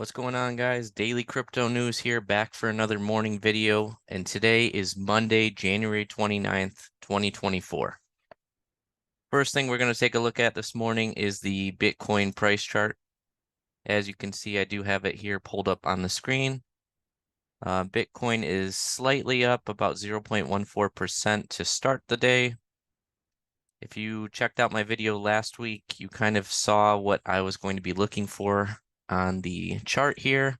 What's going on, guys? Daily crypto news here, back for another morning video. And today is Monday, January 29th, 2024. First thing we're going to take a look at this morning is the Bitcoin price chart. As you can see, I do have it here pulled up on the screen. Bitcoin is slightly up, about 0.14% to start the day. If you checked out my video last week, you kind of saw what I was going to be looking for on the chart here.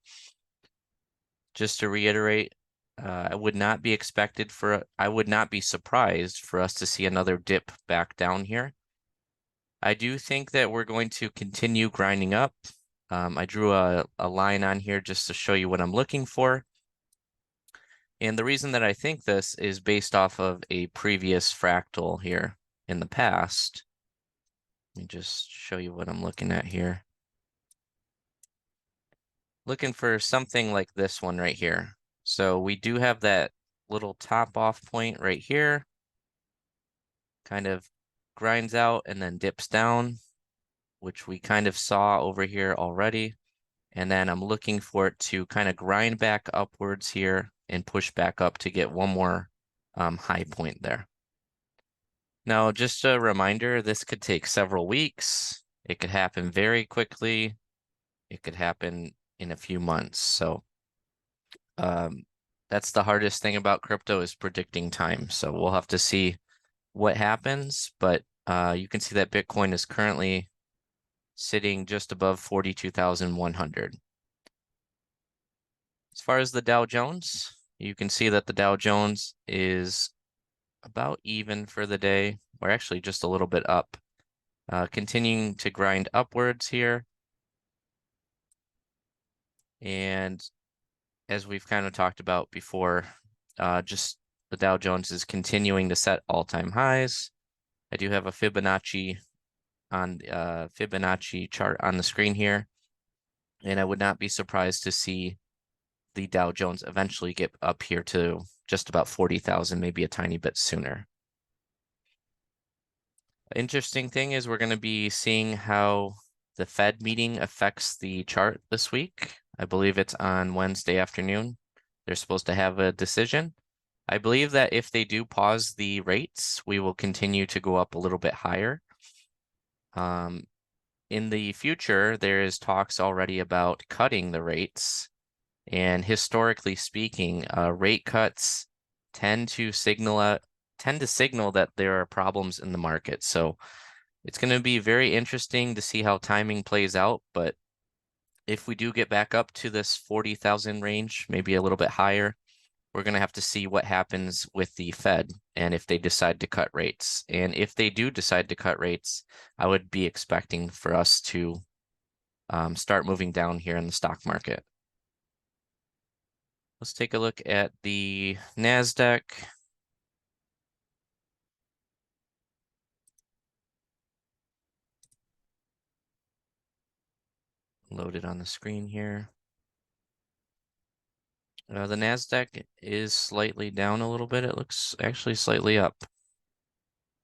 Just to reiterate, I would not be surprised for us to see another dip back down here. I do think that we're going to continue grinding up. I drew a line on here just to show you what I'm looking for. And the reason that I think this is based off of a previous fractal here in the past. Let me just show you what I'm looking at here. Looking for something like this one right here. So we do have that little top off point right here. Kind of grinds out and then dips down, which we kind of saw over here already. And then I'm looking for it to kind of grind back upwards here and push back up to get one more high point there. Now, just a reminder, this could take several weeks. It could happen very quickly. It could happen in a few months. So that's the hardest thing about crypto, is predicting time. So we'll have to see what happens, but you can see that Bitcoin is currently sitting just above 42,100. As far as the Dow Jones, you can see that the Dow Jones is about even for the day, or actually just a little bit up, continuing to grind upwards here. And as we've kind of talked about before, just the Dow Jones is continuing to set all-time highs. I do have a Fibonacci chart on the screen here, and I would not be surprised to see the Dow Jones eventually get up here to just about 40,000, maybe a tiny bit sooner. Interesting thing is we're going to be seeing how the Fed meeting affects the chart this week. I believe it's on Wednesday afternoon. They're supposed to have a decision. I believe that if they do pause the rates, we will continue to go up a little bit higher. In the future, there is talks already about cutting the rates. And historically speaking, rate cuts tend to signal that there are problems in the market. So it's going to be very interesting to see how timing plays out. But if we do get back up to this 40,000 range, maybe a little bit higher, we're going to have to see what happens with the Fed and if they decide to cut rates. And if they do decide to cut rates, I would be expecting for us to start moving down here in the stock market. Let's take a look at the NASDAQ. Loaded on the screen here. The NASDAQ is slightly down a little bit. It looks actually slightly up.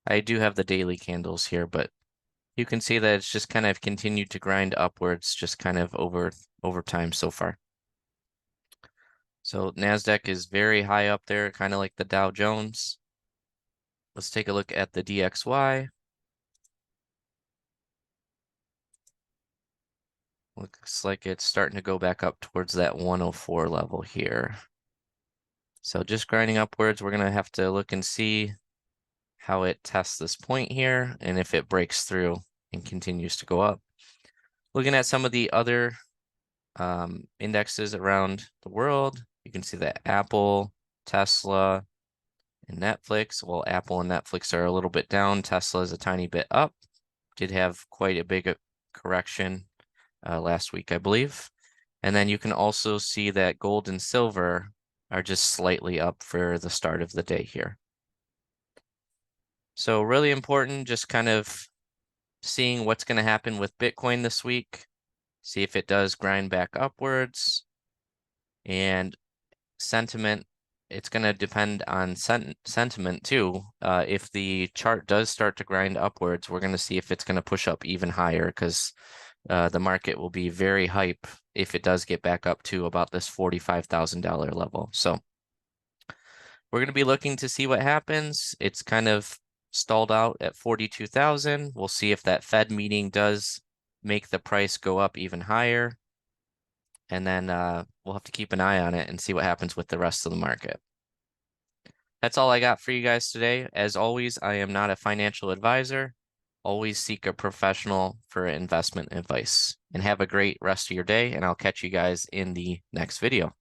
I do have the daily candles here, but you can see that it's just kind of continued to grind upwards, just kind of over time so far. So NASDAQ is very high up there, kind of like the Dow Jones. Let's take a look at the DXY. Looks like it's starting to go back up towards that 104 level here. So just grinding upwards, we're going to have to look and see how it tests this point here and if it breaks through and continues to go up. Looking at some of the other indexes around the world, you can see that Apple, Tesla, and Netflix. Well, Apple and Netflix are a little bit down. Tesla is a tiny bit up. Did have quite a big correction last week, I believe. And then you can also see that gold and silver are just slightly up for the start of the day here. So really important, just kind of seeing what's going to happen with Bitcoin this week. See if it does grind back upwards. And sentiment, it's going to depend on sentiment too. If the chart does start to grind upwards, we're going to see if it's going to push up even higher, because the market will be very hype if it does get back up to about this $45,000 level. So we're going to be looking to see what happens. It's kind of stalled out at 42,000. We'll see if that Fed meeting does make the price go up even higher. And then we'll have to keep an eye on it and see what happens with the rest of the market. That's all I got for you guys today. As always, I am not a financial advisor. Always seek a professional for investment advice. And have a great rest of your day, and I'll catch you guys in the next video.